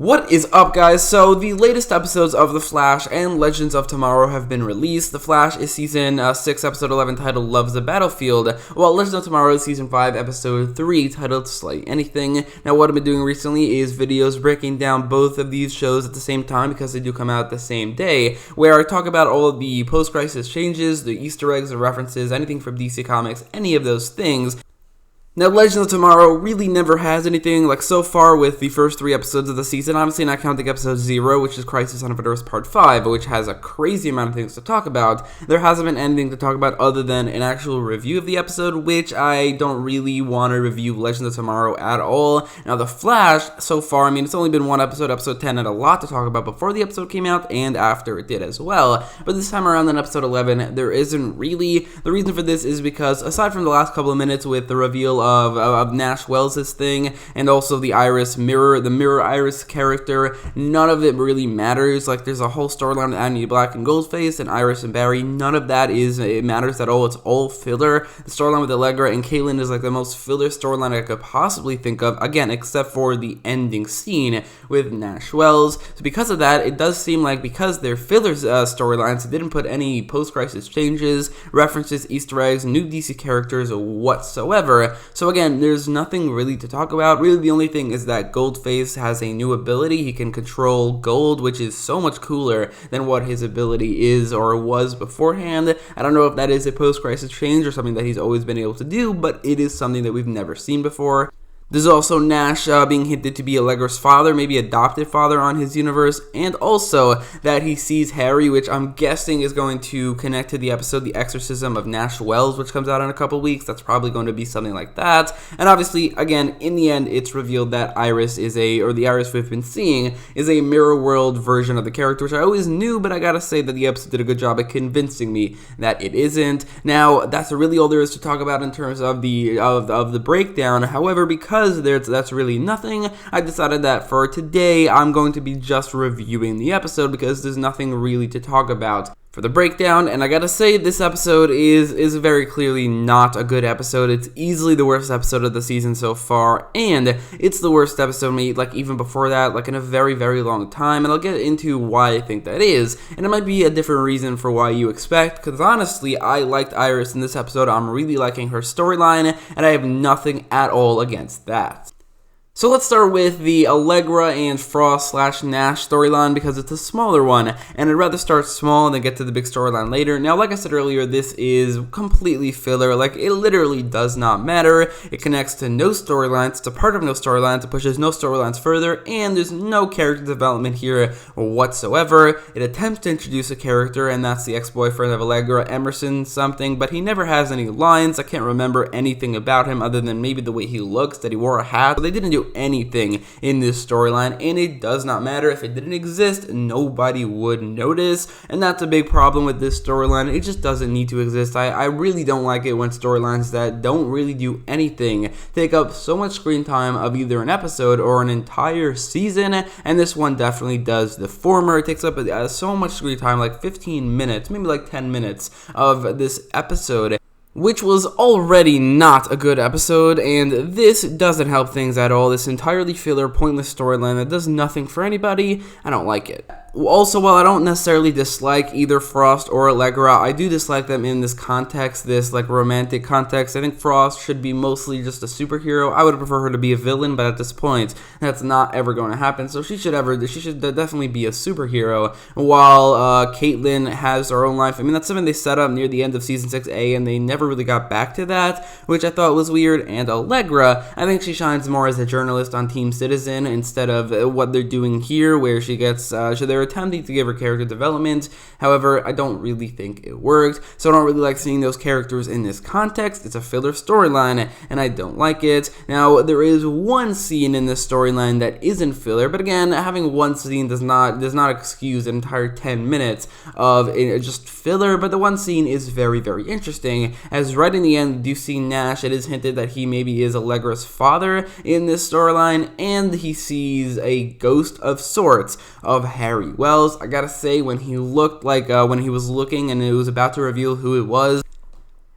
What is up, guys? So, the latest episodes of The Flash and Legends of Tomorrow have been released. The Flash is Season 6, Episode 11, titled Love's the Battlefield, while Legends of Tomorrow is Season 5, Episode 3, titled Slay Anything. Now, what I've been doing recently is videos breaking down both of these shows at the same time, because they do come out the same day, where I talk about all of the post-crisis changes, the Easter eggs, the references, anything from DC Comics, any of those things. Now, Legends of Tomorrow really never has anything, like, so far with the first 3 episodes of the season, obviously not counting episode 0, which is Crisis on Infinite Earths Part 5, which has a crazy amount of things to talk about. There hasn't been anything to talk about other than an actual review of the episode, which I don't really want to review Legends of Tomorrow at all. Now, The Flash, so far, I mean, it's only been one episode, episode 10, had a lot to talk about before the episode came out, and after it did as well. But this time around in episode 11, there isn't really. The reason for this is because, aside from the last couple of minutes with the reveal of Nash Wells' thing, and also the Mirror Iris character, none of it really matters. Like, there's a whole storyline with Annie Black and Ghostface and Iris and Barry. None of that matters at all. It's all filler. The storyline with Allegra and Caitlin is like the most filler storyline I could possibly think of, again, except for the ending scene with Nash Wells. So because of that, it does seem like, because they're filler storylines, it didn't put any post-crisis changes, references, Easter eggs, new DC characters whatsoever. So again, there's nothing really to talk about. Really, the only thing is that Goldface has a new ability. He can control gold, which is so much cooler than what his ability is or was beforehand. I don't know if that is a post-crisis change or something that he's always been able to do, but it is something that we've never seen before. There's also Nash being hinted to be Allegra's father, maybe adopted father on his universe, and also that he sees Harry, which I'm guessing is going to connect to the episode The Exorcism of Nash Wells, which comes out in a couple weeks. That's probably going to be something like that. And obviously, again, in the end, it's revealed that Iris the Iris we've been seeing is a mirror world version of the character, which I always knew, but I gotta say that the episode did a good job at convincing me that it isn't. Now, that's really all there is to talk about in terms of the breakdown. However, because that's really nothing, I decided that for today I'm going to be just reviewing the episode, because there's nothing really to talk about for the breakdown. And I gotta say, this episode is very clearly not a good episode. It's easily the worst episode of the season so far, and it's the worst episode made, like, even before that, like, in a very, very long time. And I'll get into why I think that is, and it might be a different reason for why you expect, because honestly, I liked Iris in this episode. I'm really liking her storyline, and I have nothing at all against that. So let's start with the Allegra and Frost / Nash storyline, because it's a smaller one, and I'd rather start small and then get to the big storyline later. Now, like I said earlier, this is completely filler. Like, it literally does not matter. It connects to no storylines. It's a part of no storylines. It pushes no storylines further, and there's no character development here whatsoever. It attempts to introduce a character, and that's the ex-boyfriend of Allegra, Emerson something, but he never has any lines. I can't remember anything about him other than maybe the way he looks, that he wore a hat. But they didn't do anything in this storyline, and it does not matter. If it didn't exist, nobody would notice, and that's a big problem with this storyline. It just doesn't need to exist. I really don't like it when storylines that don't really do anything take up so much screen time of either an episode or an entire season, and this one definitely does the former. It takes up so much screen time, like 15 minutes, maybe like 10 minutes of this episode, which was already not a good episode, and this doesn't help things at all. This entirely filler, pointless storyline that does nothing for anybody, I don't like it. Also, while I don't necessarily dislike either Frost or Allegra, I do dislike them in this context, this, like, romantic context. I think Frost should be mostly just a superhero. I would prefer her to be a villain, but at this point, that's not ever going to happen. So she should definitely be a superhero, while Caitlin has her own life. I mean, that's something they set up near the end of Season 6A, and they never really got back to that, which I thought was weird. And Allegra, I think she shines more as a journalist on Team Citizen instead of what they're doing here, where she gets, they're attempting to give her character development. However, I don't really think it worked, so I don't really like seeing those characters in this context. It's a filler storyline, and I don't like it. Now, there is one scene in this storyline that isn't filler, but again, having one scene does not excuse an entire 10 minutes of just filler. But the one scene is very, very interesting, as right in the end, you see Nash. It is hinted that he maybe is Allegra's father in this storyline, and he sees a ghost of sorts of Harry Wells. I gotta say, when he looked like, when he was looking and it was about to reveal who it was,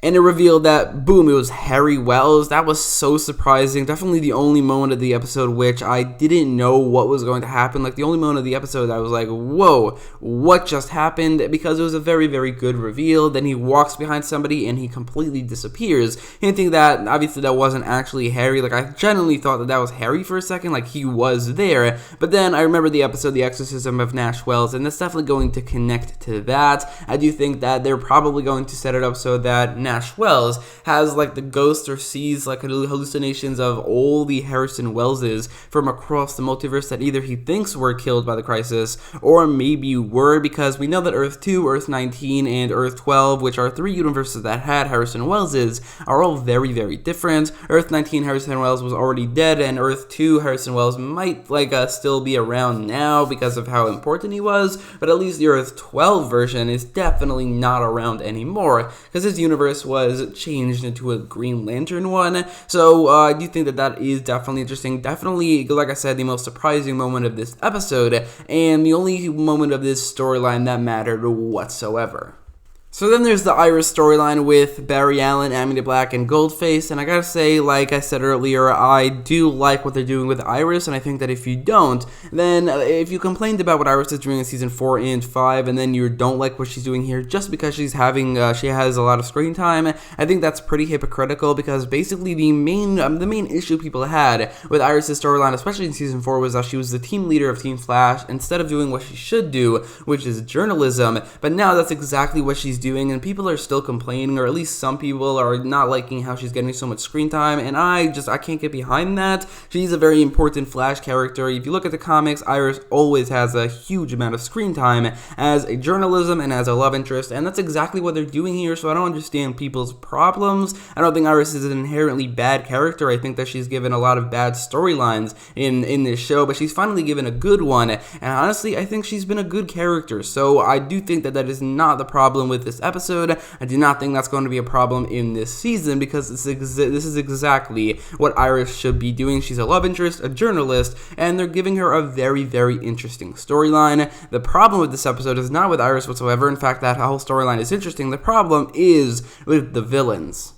And it revealed that, boom, it was Harry Wells. That was so surprising. Definitely the only moment of the episode which I didn't know what was going to happen. Like, the only moment of the episode I was like, whoa, what just happened? Because it was a very, very good reveal. Then he walks behind somebody and he completely disappears, hinting that, obviously, that wasn't actually Harry. Like, I genuinely thought that that was Harry for a second. Like, he was there. But then I remember the episode, The Exorcism of Nash Wells, and that's definitely going to connect to that. I do think that they're probably going to set it up so that Nash Wells has like the ghost or sees like hallucinations of all the Harrison Welleses from across the multiverse that either he thinks were killed by the crisis or maybe were, because we know that Earth 2, Earth 19, and Earth 12, which are 3 universes that had Harrison Welleses, are all very, very different. Earth 19, Harrison Wells was already dead, and Earth 2, Harrison Wells might still be around now because of how important he was, but at least the Earth 12 version is definitely not around anymore because his universe was changed into a Green Lantern one. So I do think that that is definitely interesting. Definitely, like I said, the most surprising moment of this episode, and the only moment of this storyline that mattered whatsoever. So then there's the Iris storyline with Barry Allen, Amelia Black, and Goldface, and I gotta say, like I said earlier, I do like what they're doing with Iris, and I think that if you don't, then if you complained about what Iris is doing in Season 4 and 5, and then you don't like what she's doing here just because she has a lot of screen time, I think that's pretty hypocritical, because basically the main issue people had with Iris' storyline, especially in Season 4, was that she was the team leader of Team Flash instead of doing what she should do, which is journalism, but now that's exactly what she's doing, and people are still complaining, or at least some people are not liking how she's getting so much screen time, and I can't get behind that. She's a very important Flash character. If you look at the comics, Iris always has a huge amount of screen time as a journalism and as a love interest, and that's exactly what they're doing here, so I don't understand people's problems. I don't think Iris is an inherently bad character. I think that she's given a lot of bad storylines in this show, but she's finally given a good one, and honestly, I think she's been a good character, so I do think that that is not the problem with this episode. I do not think that's going to be a problem in this season, because this is exactly what Iris should be doing. She's a love interest, a journalist, and they're giving her a very, very interesting storyline. The problem with this episode is not with Iris whatsoever. In fact, that whole storyline is interesting. The problem is with the villains.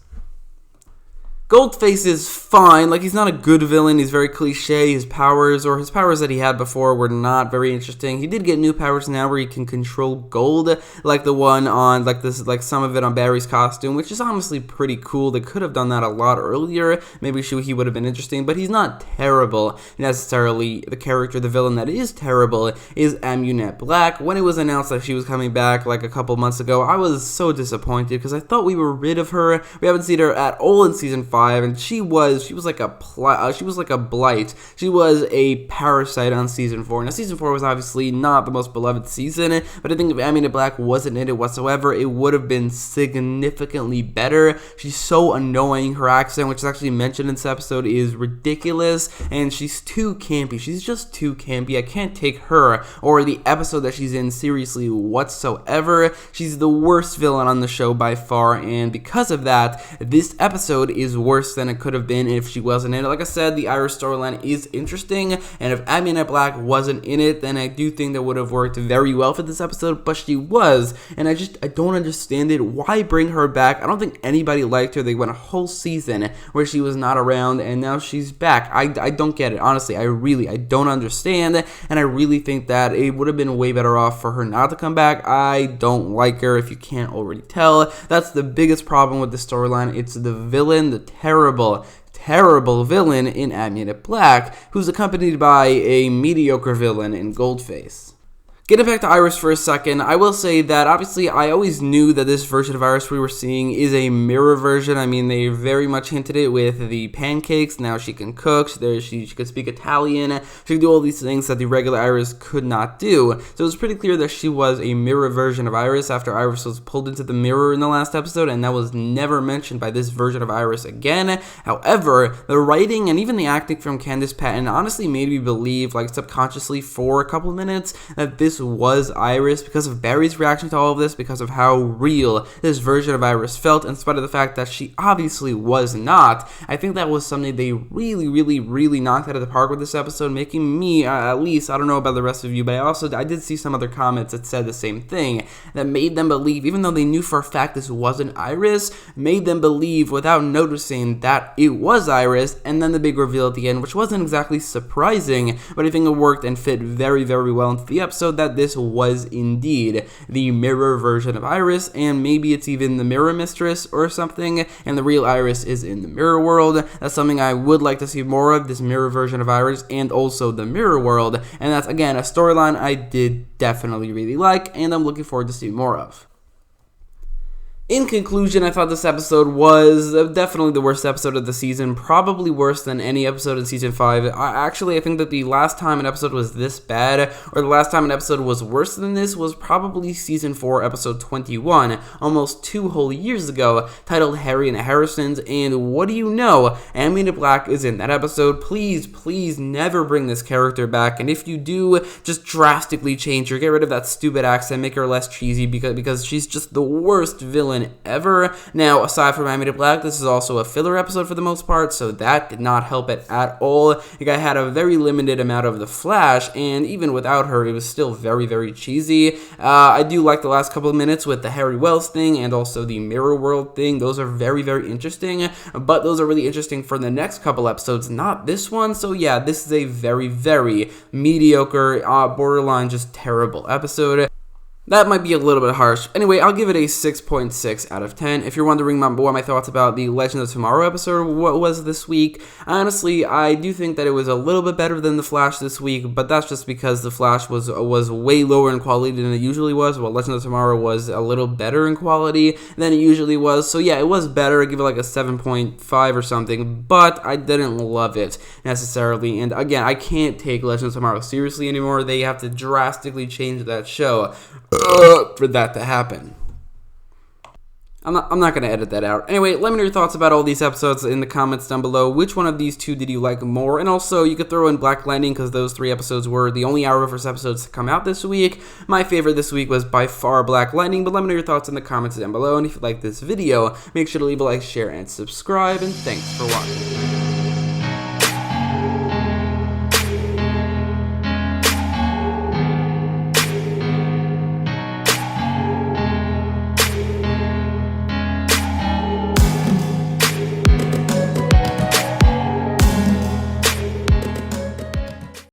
Goldface is fine. Like, he's not a good villain. He's very cliche. His powers that he had before were not very interesting. He did get new powers now where he can control gold, like the one on, like some of it on Barry's costume, which is honestly pretty cool. They could have done that a lot earlier. Maybe he would have been interesting, but he's not terrible necessarily. The villain that is terrible is Amunet Black. When it was announced that she was coming back like a couple months ago, I was so disappointed because I thought we were rid of her. We haven't seen her at all in Season 5. And she was like a blight. She was a parasite on Season 4. Now, Season 4 was obviously not the most beloved season, but I think if Amunet Black wasn't in it whatsoever, it would have been significantly better. She's so annoying. Her accent, which is actually mentioned in this episode, is ridiculous, and she's too campy. She's just too campy. I can't take her or the episode that she's in seriously whatsoever. She's the worst villain on the show by far, and because of that, this episode is worse than it could have been if she wasn't in it. Like I said, the Iris storyline is interesting, and if Amunet Black wasn't in it, then I do think that would have worked very well for this episode, but she was, and I don't understand it. Why bring her back? I don't think anybody liked her. They went a whole season where she was not around, and now she's back. I don't get it. Honestly, I don't understand, and I really think that it would have been way better off for her not to come back. I don't like her, if you can't already tell. That's the biggest problem with the storyline. It's the villain, the terrible villain in Amunet Black, who's accompanied by a mediocre villain in Goldface. Getting back to Iris for a second, I will say that obviously I always knew that this version of Iris we were seeing is a mirror version. I mean, they very much hinted it with the pancakes. Now she can cook, she could speak Italian, she could do all these things that the regular Iris could not do. So it was pretty clear that she was a mirror version of Iris after Iris was pulled into the mirror in the last episode, and that was never mentioned by this version of Iris again. However, the writing and even the acting from Candice Patton honestly made me believe, like subconsciously for a couple minutes, that this this was Iris, because of Barry's reaction to all of this, because of how real this version of Iris felt, in spite of the fact that she obviously was not. I think that was something they really knocked out of the park with this episode, making me, at least, I don't know about the rest of you, but I did see some other comments that said the same thing, that made them believe, even though they knew for a fact this wasn't Iris, made them believe without noticing that it was Iris, and then the big reveal at the end, which wasn't exactly surprising, but I think it worked and fit very well into the episode, that this was indeed the mirror version of Iris, and maybe it's even the mirror mistress or something, and the real Iris is in the mirror world. That's something I would like to see more of, this mirror version of Iris, and also the mirror world, and that's, again, a storyline I did definitely really like, and I'm looking forward to seeing more of. In conclusion, I thought this episode was definitely the worst episode of the season, probably worse than any episode in Season 5. I think that the last time an episode was this bad, or the last time an episode was worse than this, was probably Season 4, Episode 21, almost 2 whole years ago, titled Harry and the Harrisons, and what do you know, Amanda Black is in that episode. Please never bring this character back, and if you do, just drastically change her, get rid of that stupid accent, make her less cheesy, because she's just the worst villain ever. Now, aside from Amanda Black, this is also a filler episode for the most part, so that did not help it at all. The guy had a very limited amount of the Flash, and even without her, it was still very cheesy. I do like the last couple of minutes with the Harry Wells thing, and also the Mirror World thing. Those are very interesting, but those are really interesting for the next couple episodes, not this one. So yeah, this is a very mediocre, borderline just terrible episode. That might be a little bit harsh. Anyway, I'll give it a 6.6 out of 10. If you're wondering what my thoughts about the Legend of Tomorrow episode what was this week, honestly, I do think that it was a little bit better than The Flash this week, but that's just because The Flash was way lower in quality than it usually was, while Legend of Tomorrow was a little better in quality than it usually was. So yeah, it was better. I'd give it like a 7.5 or something, but I didn't love it necessarily. And again, I can't take Legend of Tomorrow seriously anymore. They have to drastically change that show for that to happen. I'm not going to edit that out. Anyway, let me know your thoughts about all these episodes in the comments down below. Which one of these two did you like more? And also, you could throw in Black Lightning, because those 3 episodes were the only Arrowverse episodes to come out this week. My favorite this week was by far Black Lightning, but let me know your thoughts in the comments down below. And if you like this video, make sure to leave a like, share, and subscribe. And thanks for watching.